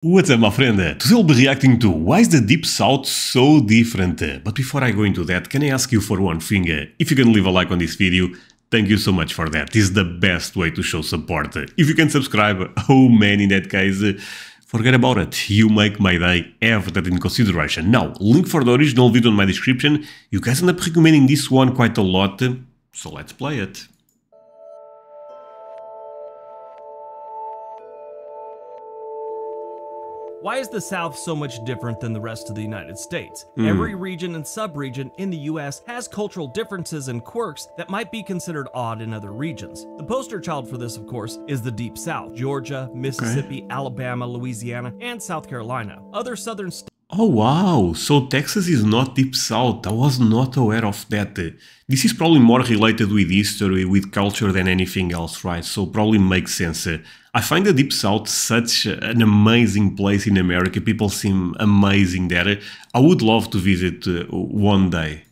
What's up, my friend? Today I'll be reacting to why is the Deep South so different? But before I go into that, can I ask you for one thing? If you can leave a like on this video, thank you so much for that. This is the best way to show support. If you can subscribe, oh man, in that case, forget about it. You make my day, have that in consideration. Now, link for the original video in my description. You guys end up recommending this one quite a lot, so let's play it. Why is the South so much different than the rest of the United States? Every region and sub-region in the US has cultural differences and quirks that might be considered odd in other regions. The poster child for this, of course, is the Deep South: Georgia, Mississippi, Alabama, Louisiana, and South Carolina. Other southern states. Oh wow, so Texas is not Deep South. I was not aware of that. This is probably more related with history, with culture than anything else, right? So probably makes sense. I find the Deep South such an amazing place in America. People seem amazing there. I would love to visit one day.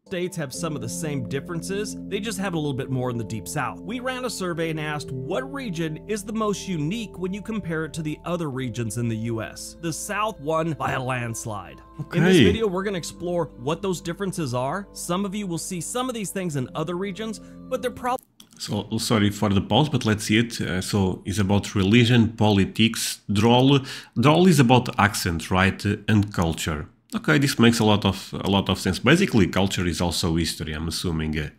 States have some of the same differences, they just have a little bit more in the Deep South. We ran a survey and asked what region is the most unique when you compare it to the other regions in the US. The South won by a landslide. Okay. In this video, we're going to explore what those differences are. Some of you will see some of these things in other regions, but they're probably... So, sorry for the pause, but let's see it. So, it's about religion, politics, drawl. Drawl is about accent, right? And culture. Okay, this makes a lot of sense. Basically, culture is also history, I'm assuming.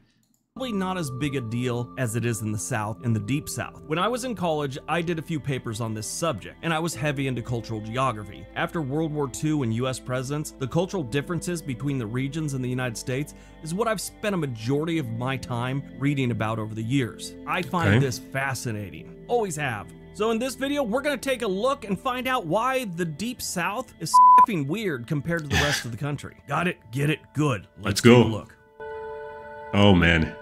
Probably not as big a deal as it is in the South, in the Deep South. When I was in college, I did a few papers on this subject, and I was heavy into cultural geography. After World War II and US presidents, the cultural differences between the regions in the United States is what I've spent a majority of my time reading about over the years. I find this fascinating. Always have. So in this video, we're going to take a look and find out why the Deep South is f***ing weird compared to the rest of the country. Got it? Get it? Good. Let's go. Take a look. Oh man.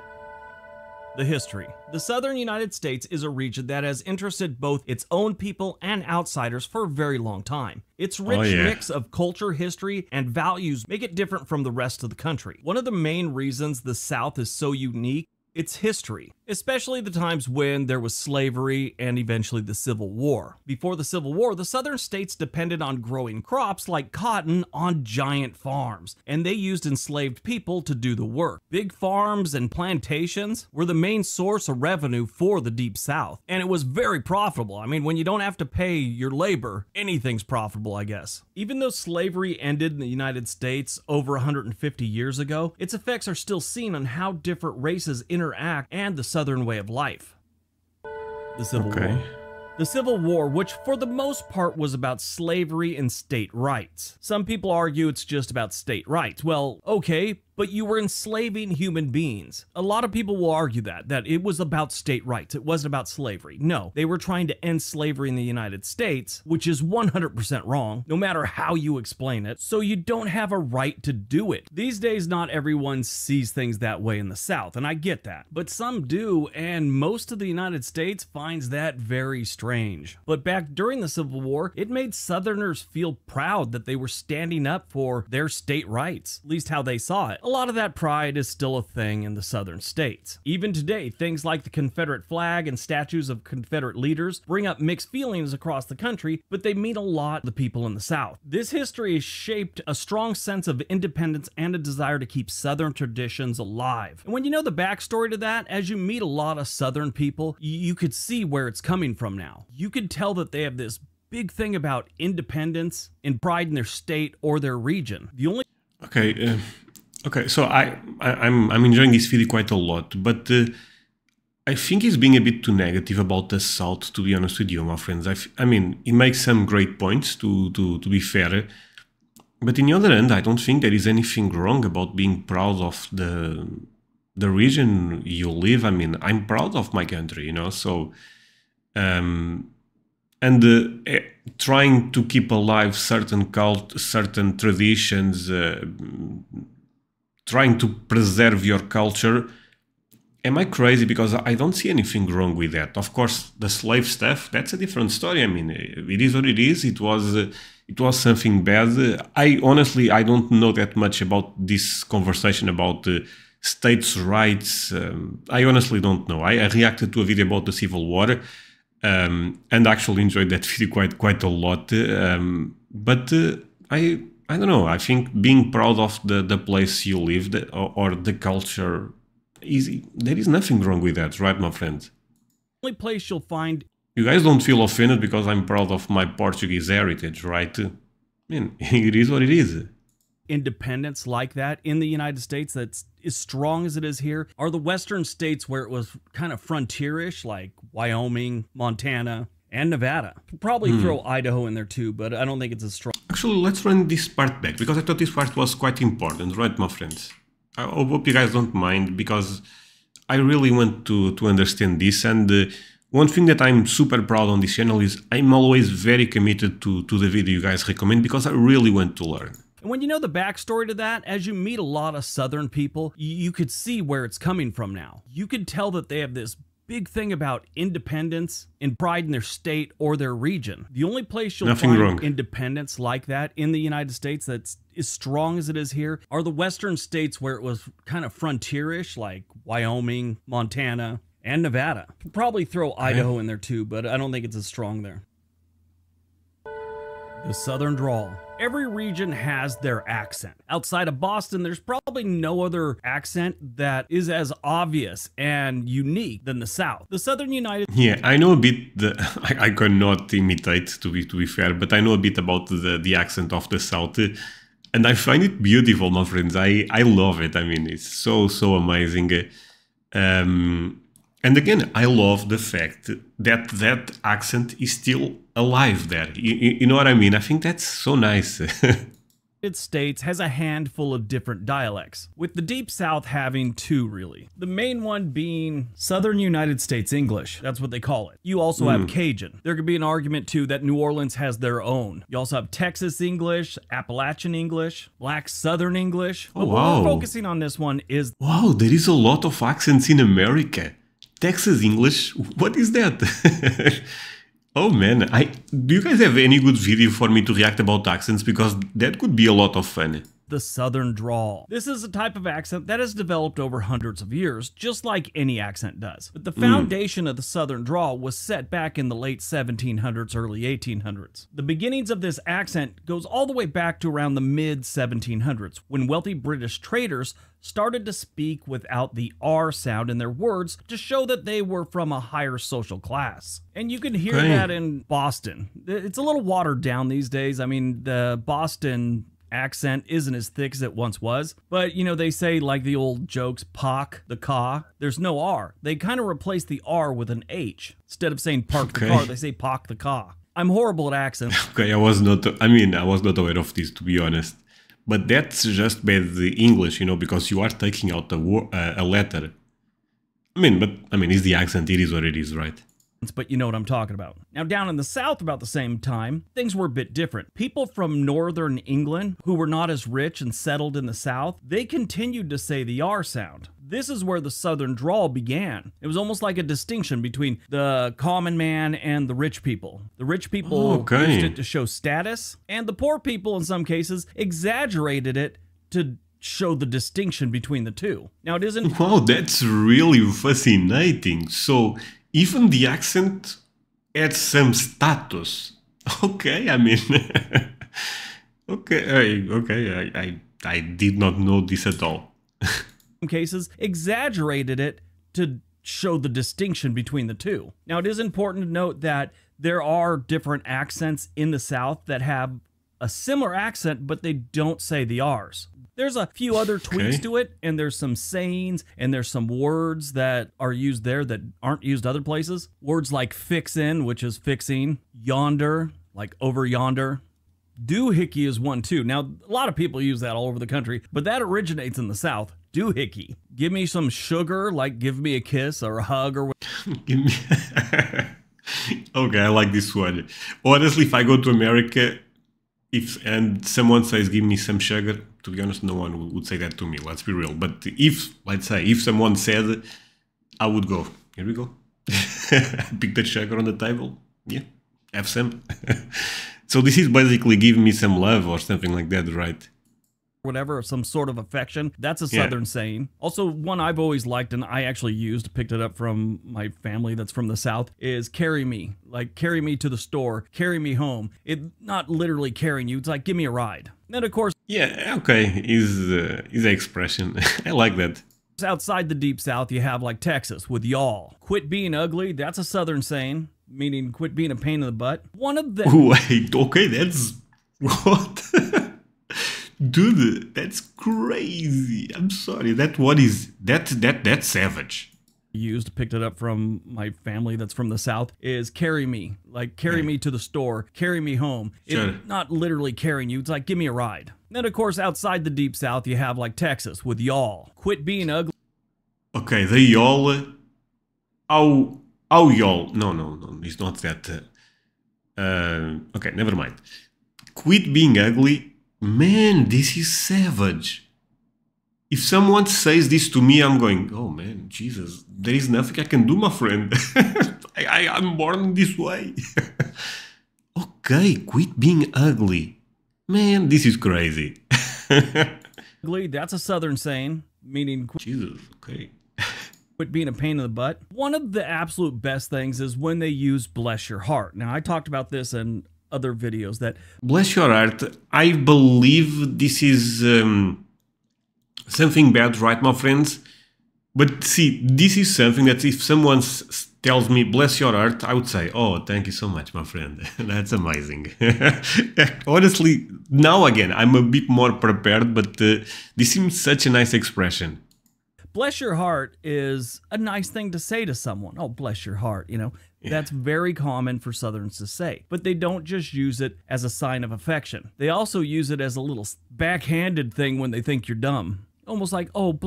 The history. The southern United States is a region that has interested both its own people and outsiders for a very long time. Its rich mix of culture, history, and values make it different from the rest of the country. One of the main reasons the South is so unique, its history, especially the times when there was slavery and eventually the Civil War. Before the Civil War, the southern states depended on growing crops like cotton on giant farms, and they used enslaved people to do the work. Big farms and plantations were the main source of revenue for the Deep South, and it was very profitable. I mean, when you don't have to pay your labor, anything's profitable, I guess. Even though slavery ended in the United States over 150 years ago, its effects are still seen on how different races interact and the Southern way of life. The Civil War. The Civil War, which for the most part was about slavery and state rights. Some people argue it's just about state rights. Well, okay, but you were enslaving human beings. A lot of people will argue that it was about state rights. It wasn't about slavery. No, they were trying to end slavery in the United States, which is 100% wrong, no matter how you explain it, so you don't have a right to do it. These days, not everyone sees things that way in the South, and I get that. But some do, and most of the United States finds that very strange. But back during the Civil War, it made Southerners feel proud that they were standing up for their state rights, at least how they saw it. A lot of that pride is still a thing in the southern states. Even today, things like the Confederate flag and statues of Confederate leaders bring up mixed feelings across the country, but they mean a lot to the people in the South. This history has shaped a strong sense of independence and a desire to keep Southern traditions alive. And when you know the backstory to that, as you meet a lot of Southern people, you could see where it's coming from now. You could tell that they have this big thing about independence and pride in their state or their region. The only... Okay, so I'm enjoying this video quite a lot, but I think he's being a bit too negative about the South, to be honest with you, my friends. I mean, he makes some great points, to be fair, but in the other hand, I don't think there is anything wrong about being proud of the region you live. I mean, I'm proud of my country, you know, so... trying to keep alive certain traditions, trying to preserve your culture. Am I crazy? Because I don't see anything wrong with that. Of course, the slave stuff, that's a different story. I mean, it is what it is. It was something bad. I don't know that much about this conversation about states' rights. I honestly don't know. I reacted to a video about the Civil War. and actually enjoyed that video quite a lot. But I don't know. I think being proud of the place you lived or the culture, there is nothing wrong with that, right, my friends? The only place you'll find... You guys don't feel offended because I'm proud of my Portuguese heritage, right? I mean, it is what it is. Independence like that in the United States that's as strong as it is here are the western states where it was kind of frontierish, like Wyoming, Montana, and Nevada. Could probably throw Idaho in there too, but I don't think it's as strong. Actually, let's run this part back, because I thought this part was quite important, right, my friends? I hope you guys don't mind, because I really want to understand this, and one thing that I'm super proud on this channel is I'm always very committed to the video you guys recommend, because I really want to learn. And when you know the backstory to that, as you meet a lot of Southern people, you could see where it's coming from now. You could tell that they have this big thing about independence and pride in their state or their region. The only place you'll find independence like that in the United States that's as strong as it is here are the western states where it was kind of frontierish, like Wyoming, Montana, and Nevada. Could probably throw Idaho in there too, but I don't think it's as strong there. The Southern drawl. Every region has their accent. Outside of Boston, there's probably no other accent that is as obvious and unique than the South. The Southern United... Yeah, I know a bit, I cannot imitate to be fair, but I know a bit about the accent of the South. And I find it beautiful, my friends. I love it. I mean, it's so amazing. And again, I love the fact that accent is still alive there. You know what I mean? I think that's so nice. United States has a handful of different dialects, with the Deep South having two, really. The main one being Southern United States English. That's what they call it. You also have Cajun. There could be an argument, too, that New Orleans has their own. You also have Texas English, Appalachian English, Black Southern English. But what we're focusing on this one is... Wow, there is a lot of accents in America. Texas English? What is that? Oh man, do you guys have any good video for me to react about accents? Because that could be a lot of fun. The Southern drawl. This is a type of accent that has developed over hundreds of years, just like any accent does. But the foundation of the Southern drawl was set back in the late 1700s, early 1800s. The beginnings of this accent goes all the way back to around the mid 1700s, when wealthy British traders started to speak without the R sound in their words to show that they were from a higher social class. And you can hear that in Boston. It's a little watered down these days. I mean, the Boston accent isn't as thick as it once was, but you know, they say, like the old jokes, park the car. There's no R. They kind of replace the R with an H. Instead of saying park the car, they say park the car. I'm horrible at accents. Okay, I was not aware of this, to be honest. But that's just bad English, you know, because you are taking out a letter. I mean, it's the accent, it is what it is, right? But you know what I'm talking about. Now, down in the South about the same time, things were a bit different. People from northern England who were not as rich and settled in the South, they continued to say the R sound. This is where the Southern drawl began. It was almost like a distinction between the common man and the rich people. The rich people used it to show status, and the poor people, in some cases, exaggerated it to show the distinction between the two. Now, it isn't... Wow, that's really fascinating. So, even the accent adds some status. Okay, I mean... I did not know this at all. Some cases exaggerated it to show the distinction between the two. Now, it is important to note that there are different accents in the South that have a similar accent, but they don't say the R's. There's a few other tweaks to it, and there's some sayings, and there's some words that are used there that aren't used other places. Words like fixin', which is fixing, yonder, like over yonder. Doohickey is one too. Now, a lot of people use that all over the country, but that originates in the South. Doohickey. Give me some sugar, like give me a kiss or a hug or whatever. Give me... Okay, I like this one. Honestly, if I go to America, and someone says give me some sugar, to be honest, no one would say that to me, let's be real. But let's say, if someone said, I would go, here we go. Pick that sugar on the table. Yeah, have some. So this is basically give me some love or something like that, right? whatever, some sort of affection. That's a Southern saying. Also, one I've always liked and I actually used, picked it up from my family that's from the South, is carry me. Like, carry me to the store, carry me home. It's not literally carrying you, it's like, give me a ride. Then, of course, yeah, okay, is the expression. I like that. outside the Deep South, you have like Texas with y'all. Quit being ugly, that's a Southern saying, meaning quit being a pain in the butt. One of the... Wait, okay, that's... What? Dude, that's crazy. I'm sorry. That's savage. Used, picked it up from my family that's from the South, is carry me. Like, carry me to the store, carry me home. Sure. It's not literally carrying you, it's like, give me a ride. Then, of course, outside the Deep South, you have like Texas with y'all. Quit being ugly. Okay, the y'all... Oh, y'all. No, it's not that. Okay, never mind. Quit being ugly. Man, this is savage. If someone says this to me, I'm going, oh man, Jesus, there is nothing I can do, my friend. I'm born this way. Okay, quit being ugly. Man, this is crazy. Ugly, that's a Southern saying, meaning Jesus, okay. quit being a pain in the butt. One of the absolute best things is when they use bless your heart. Now, I talked about this in other videos that... Bless your heart, I believe this is something bad, right, my friends? But see, this is something that if someone tells me, bless your heart, I would say, oh, thank you so much, my friend. That's amazing. Honestly, now again, I'm a bit more prepared, but this seems such a nice expression. Bless your heart is a nice thing to say to someone. Oh, bless your heart, you know. Yeah. That's very common for Southerns to say. But they don't just use it as a sign of affection. They also use it as a little backhanded thing when they think you're dumb. Almost like, oh,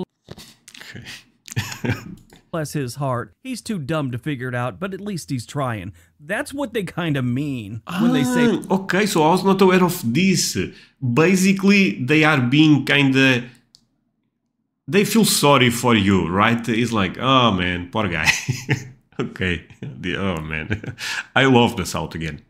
bless his heart. He's too dumb to figure it out, but at least he's trying. That's what they kind of mean when they say... Okay, so I was not aware of this. Basically, they are being kind of... They feel sorry for you, right? It's like, oh man, poor guy. Okay. Oh man. I love the South again.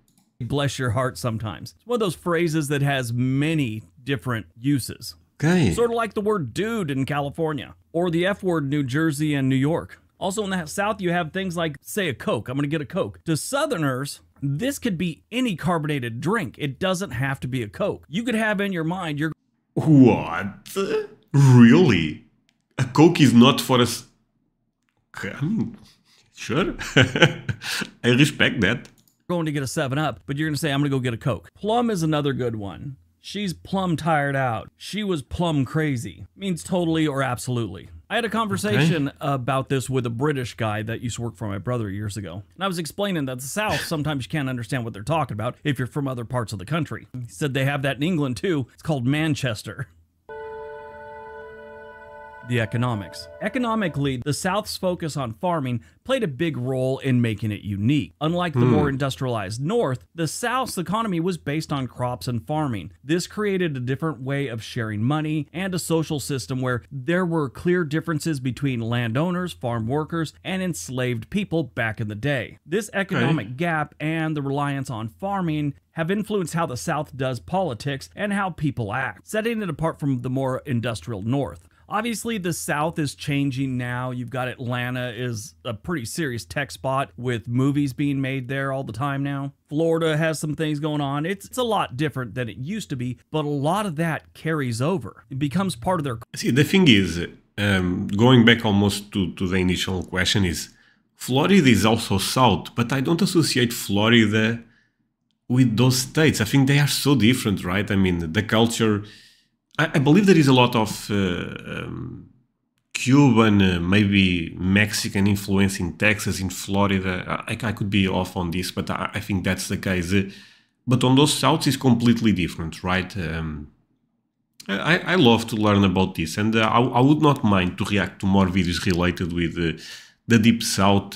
Bless your heart sometimes. It's one of those phrases that has many different uses. Okay. Sort of like the word dude in California, or the F word in New Jersey and New York. Also in the South, you have things like, say, a Coke. I'm going to get a Coke. To Southerners, this could be any carbonated drink. It doesn't have to be a Coke. You could have in your mind, you're... What? Really? A Coke is not for us. Okay, I mean, sure. I respect that. Going to get a 7-Up, but you're going to say, I'm going to go get a Coke. Plum is another good one. She's plumb tired out. She was plumb crazy. Means totally or absolutely. I had a conversation about this with a British guy that used to work for my brother years ago. And I was explaining that the South, sometimes you can't understand what they're talking about if you're from other parts of the country. He said they have that in England too. It's called Manchester. The economics. Economically, the South's focus on farming played a big role in making it unique. Unlike the more industrialized North, the South's economy was based on crops and farming. This created a different way of sharing money and a social system where there were clear differences between landowners, farm workers, and enslaved people back in the day. This economic gap and the reliance on farming have influenced how the South does politics and how people act, setting it apart from the more industrial North. Obviously, the South is changing now. You've got Atlanta is a pretty serious tech spot with movies being made there all the time now. Florida has some things going on. It's a lot different than it used to be, but a lot of that carries over. It becomes part of their... See, the thing is, going back almost to the initial question is, Florida is also South, but I don't associate Florida with those states. I think they are so different, right? I mean, the culture... I believe there is a lot of Cuban, maybe Mexican influence in Texas, in Florida. I could be off on this, but I think that's the case. But on those Souths is completely different, right? I love to learn about this, and I would not mind to react to more videos related with the Deep South.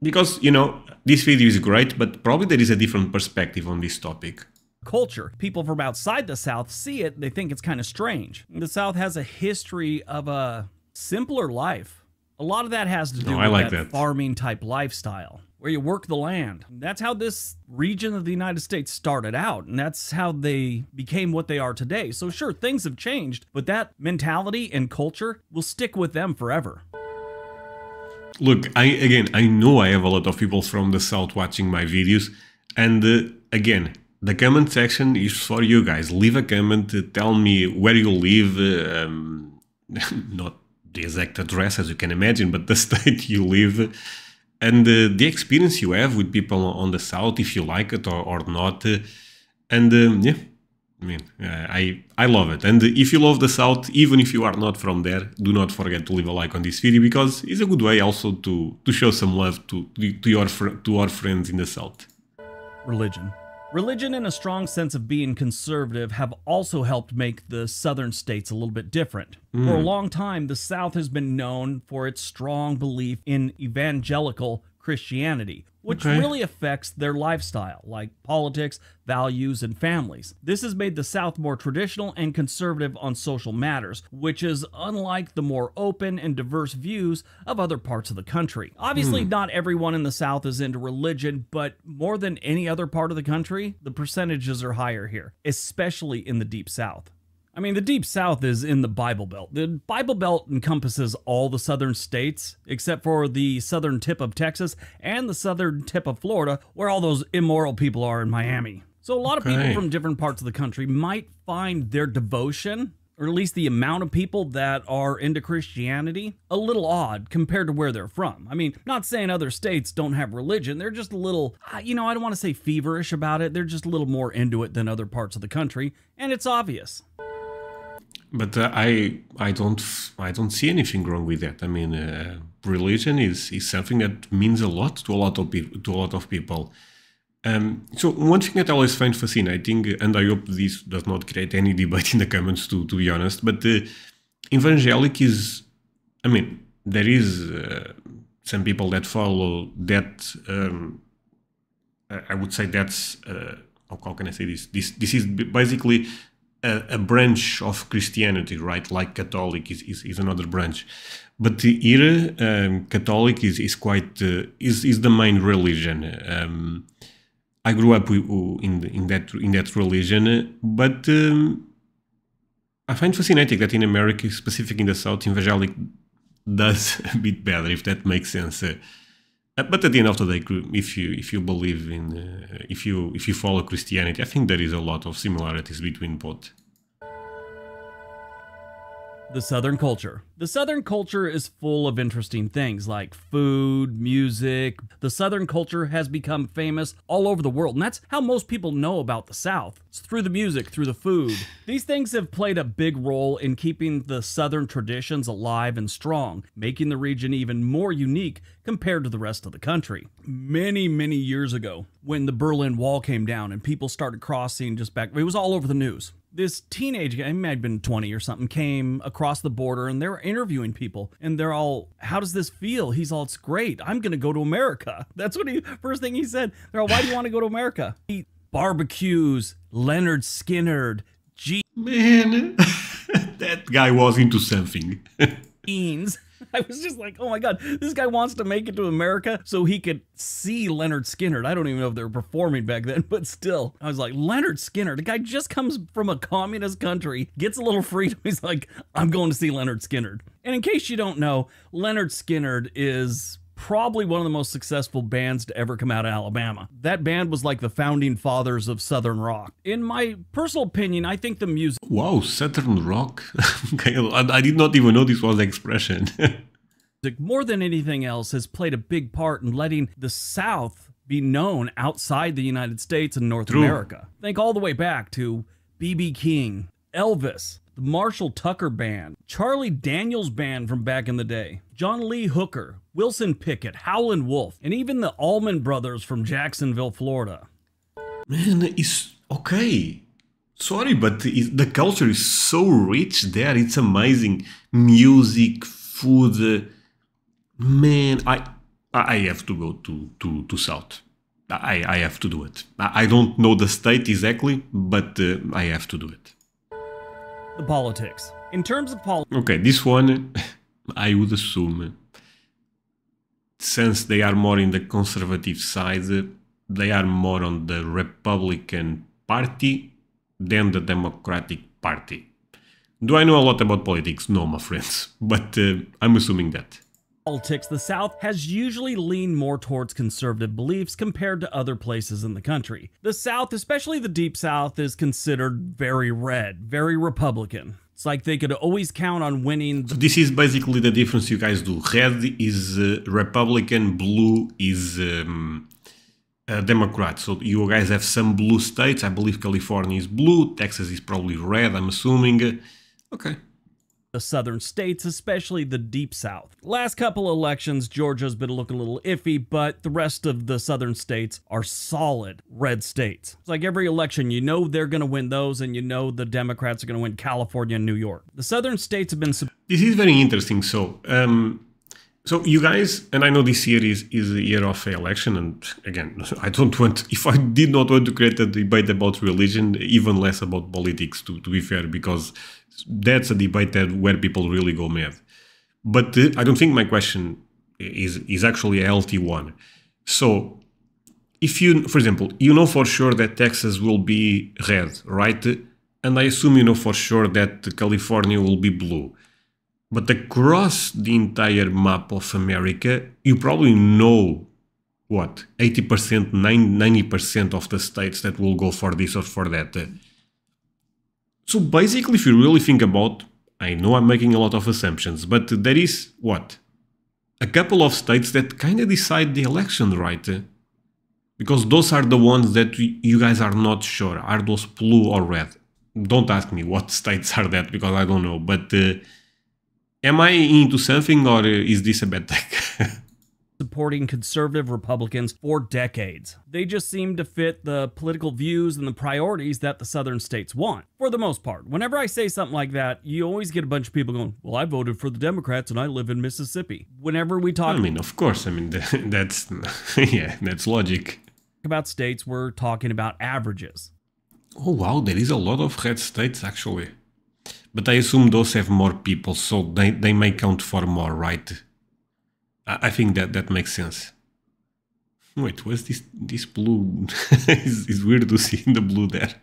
Because, you know, this video is great, but probably there is a different perspective on this topic. Culture. People from outside the South see it, they think it's kind of strange. The South has a history of a simpler life. A lot of that has to do with that farming type lifestyle, where you work the land. That's how this region of the United States started out, and that's how they became what they are today. So sure, things have changed, but that mentality and culture will stick with them forever. Look, I know I have a lot of people from the South watching my videos, and again, the comment section is for you guys. Leave a comment, tell me where you live, not the exact address as you can imagine, but the state you live, and the experience you have with people on the South, if you like it or not. Yeah, I mean, I love it. And if you love the South, even if you are not from there, do not forget to leave a like on this video, because it's a good way also to show some love to our friends in the South. Religion. Religion and a strong sense of being conservative have also helped make the southern states a little bit different. For a long time, the South has been known for its strong belief in evangelical Christianity, which really affects their lifestyle, like politics, values, and families. This has made the South more traditional and conservative on social matters, which is unlike the more open and diverse views of other parts of the country. Obviously, not everyone in the South is into religion, but more than any other part of the country, the percentages are higher here, especially in the Deep South. I mean, the Deep South is in the Bible Belt. The Bible Belt encompasses all the southern states, except for the southern tip of Texas and the southern tip of Florida, where all those immoral people are in Miami. So a lot of people from different parts of the country might find their devotion, or at least the amount of people that are into Christianity, a little odd compared to where they're from. I mean, not saying other states don't have religion, they're just a little, you know, I don't want to say feverish about it, they're just a little more into it than other parts of the country, and it's obvious. But I don't see anything wrong with that. I mean, religion is something that means a lot to a lot of people. So one thing that I always find fascinating, and I hope this does not create any debate in the comments, to be honest, but evangelic is, I mean, there is some people that follow that. I would say that's how can I say this? This is basically a branch of Christianity, right? Like Catholic is another branch, but here Catholic is quite is the main religion. I grew up in that religion, but I find fascinating that in America, specifically in the South, evangelic does a bit better, if that makes sense. But at the end of the day, if you believe in, if you follow Christianity, I think there is a lot of similarities between both. The Southern culture. The Southern culture is full of interesting things like food, music. The Southern culture has become famous all over the world, and that's how most people know about the South. It's through the music, through the food. These things have played a big role in keeping the Southern traditions alive and strong, making the region even more unique compared to the rest of the country. Many, many years ago, when the Berlin Wall came down and people started crossing just back, it was all over the news. This teenage guy, he might have been 20 or something, came across the border and they were interviewing people and they're all, how does this feel? He's all, it's great. I'm going to go to America. That's what first thing he said. They're all, why do you want to go to America? He barbecues, Leonard Skinner, Man, that guy was into something. jeans. I was just like, oh my God, this guy wants to make it to America so he could see Leonard Skinner. I don't even know if they were performing back then, but still. I was like, Leonard Skinner, the guy just comes from a communist country, gets a little freedom. He's like, I'm going to see Leonard Skinner. And in case you don't know, Leonard Skinner is probably one of the most successful bands to ever come out of Alabama. That band was like the founding fathers of Southern rock. In my personal opinion, I think the music... Wow, Southern rock? Okay, I did not even know this was the expression. more than anything else has played a big part in letting the South be known outside the United States and North America. Think all the way back to B.B. King, Elvis, the Marshall Tucker Band, Charlie Daniels Band from back in the day, John Lee Hooker, Wilson Pickett, Howlin' Wolf, and even the Allman Brothers from Jacksonville, Florida. Man, it's okay. Sorry, but the culture is so rich there. It's amazing. Music, food. Man, I have to go to South. I have to do it. I don't know the state exactly, but I have to do it. The politics. In terms of politics... Okay, this one, I would assume since they are more in the conservative side, they are more on the Republican Party than the Democratic Party. Do I know a lot about politics? No, my friends, but I'm assuming that. Politics, the South has usually leaned more towards conservative beliefs compared to other places in the country. The South, especially the Deep South, is considered very red, very Republican. It's like they could always count on winning. So this is basically the difference you guys do. Red is Republican, blue is Democrat. So you guys have some blue states. I believe California is blue, Texas is probably red, I'm assuming. Okay. The southern states, especially the Deep South. Last couple elections, Georgia's been looking a little iffy, but the rest of the southern states are solid red states. It's like every election, you know they're going to win those, and you know the Democrats are going to win California and New York. The southern states have been... This is very interesting. So you guys, and I know this year is a year of election, and again, I don't want, if I did not want to create a debate about religion, even less about politics, to be fair, because that's a debate where people really go mad. But I don't think my question is actually a healthy one. So if you, for example, you know for sure that Texas will be red, right? And I assume you know for sure that California will be blue. But across the entire map of America, you probably know, what, 80%, 90% of the states that will go for this or for that. So basically, if you really think about, I know I'm making a lot of assumptions, but there is, what, a couple of states that kind of decide the election, right? Because those are the ones that you guys are not sure. Are those blue or red? Don't ask me what states are that, because I don't know. But am I into something, or is this a bad tech? Supporting conservative Republicans for decades. They just seem to fit the political views and the priorities that the southern states want, for the most part. Whenever I say something like that, you always get a bunch of people going, well, I voted for the Democrats and I live in Mississippi. Whenever we talk... I mean, of course, I mean, that's, yeah, that's logic. About states, we're talking about averages. Oh, wow, there is a lot of red states, actually. But I assume those have more people, so they may count for more, right? I think that makes sense. Wait, what's this blue? It's weird to see the blue there.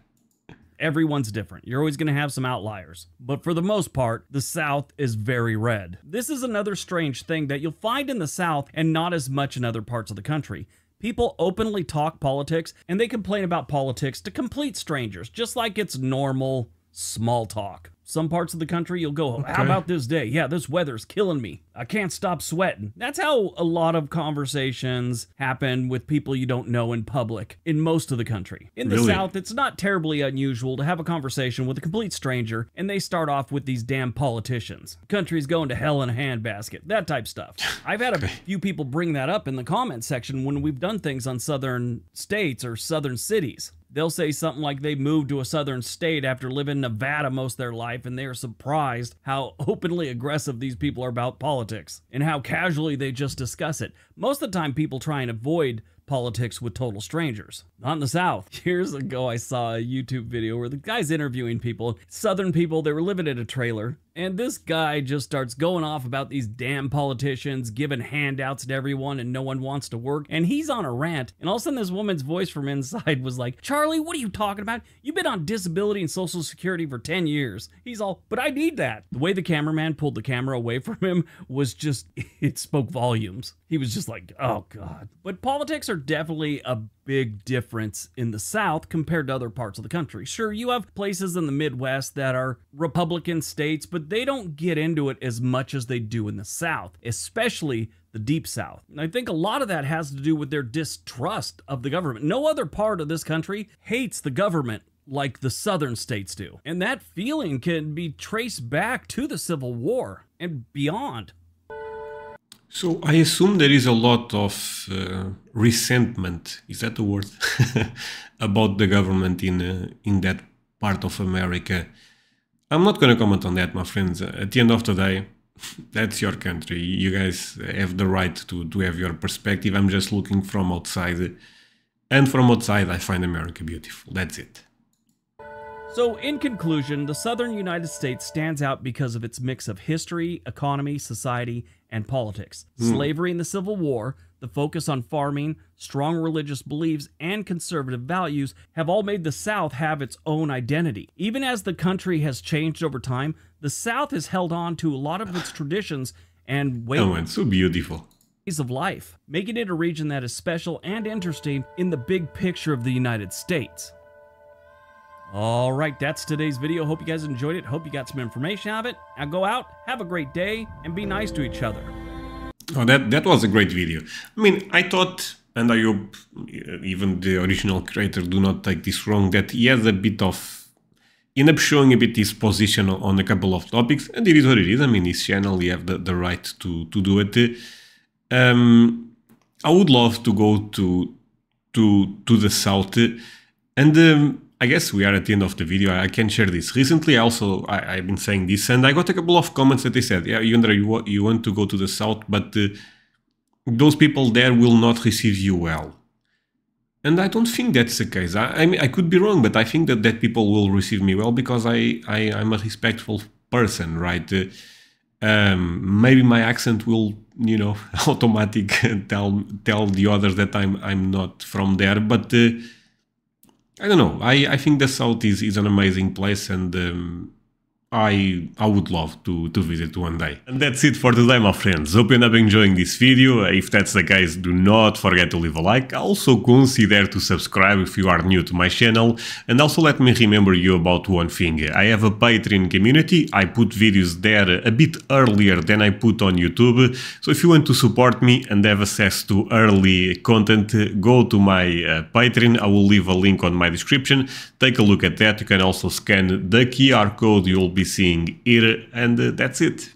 Everyone's different. You're always going to have some outliers. But for the most part, the South is very red. This is another strange thing that you'll find in the South and not as much in other parts of the country. People openly talk politics, and they complain about politics to complete strangers, just like it's normal small talk. Some parts of the country, you'll go, okay, how about this day? Yeah, this weather's killing me. I can't stop sweating. That's how a lot of conversations happen with people you don't know in public in most of the country. In the South, it's not terribly unusual to have a conversation with a complete stranger, and they start off with these damn politicians. Country's going to hell in a handbasket, that type stuff. I've had a few people bring that up in the comment section when we've done things on southern states or southern cities. They'll say something like they moved to a southern state after living in Nevada most of their life, and they are surprised how openly aggressive these people are about politics and how casually they just discuss it. Most of the time, people try and avoid politics with total strangers. Not in the South. Years ago, I saw a YouTube video where the guy's interviewing people, southern people, they were living in a trailer, and this guy just starts going off about these damn politicians, giving handouts to everyone, and no one wants to work, and he's on a rant, and all of a sudden this woman's voice from inside was like, Charlie, what are you talking about? You've been on disability and social security for 10 years. He's all, but I need that. The way the cameraman pulled the camera away from him was just, it spoke volumes. He was just like, oh God. But politics are definitely a big difference in the South compared to other parts of the country. Sure, you have places in the Midwest that are Republican states, but they don't get into it as much as they do in the South, especially the Deep South. And I think a lot of that has to do with their distrust of the government. No other part of this country hates the government like the southern states do. And that feeling can be traced back to the Civil War and beyond. So I assume there is a lot of resentment, is that the word, about the government in that part of America. I'm not going to comment on that, my friends. At the end of the day, that's your country. You guys have the right to have your perspective. I'm just looking from outside. And from outside, I find America beautiful. That's it. So, in conclusion, the southern United States stands out because of its mix of history, economy, society, and politics. Slavery and the Civil War, the focus on farming, strong religious beliefs, and conservative values have all made the South have its own identity. Even as the country has changed over time, the South has held on to a lot of its traditions and ways. Oh, it's so beautiful. Of life, making it a region that is special and interesting in the big picture of the United States. All right, that's today's video. Hope you guys enjoyed it. Hope you got some information out of it. Now go out, have a great day, and be nice to each other. Oh, that was a great video. I mean, I thought, and I hope even the original creator do not take this wrong, that he has a bit of, end up showing a bit his position on a couple of topics, and it is what it is. I mean, his channel, you have the right to do it. I would love to go to the south, and I guess we are at the end of the video. I can share this. Recently, I've been saying this, and I got a couple of comments that they said, "Yeah, André, you want to go to the south, but those people there will not receive you well." And I don't think that's the case. I mean, I could be wrong, but I think that people will receive me well because I'm a respectful person, right? Maybe my accent will, you know, automatic tell the others that I'm not from there, but I don't know. I think the South is an amazing place, and I would love to visit one day. And that's it for today, my friends. Hope you end up enjoying this video. If that's the case, do not forget to leave a like. Also consider to subscribe if you are new to my channel. And also let me remember you about one thing. I have a Patreon community. I put videos there a bit earlier than I put on YouTube. So if you want to support me and have access to early content, go to my Patreon. I will leave a link on my description. Take a look at that. You can also scan the QR code you'll be seeing here, and that's it.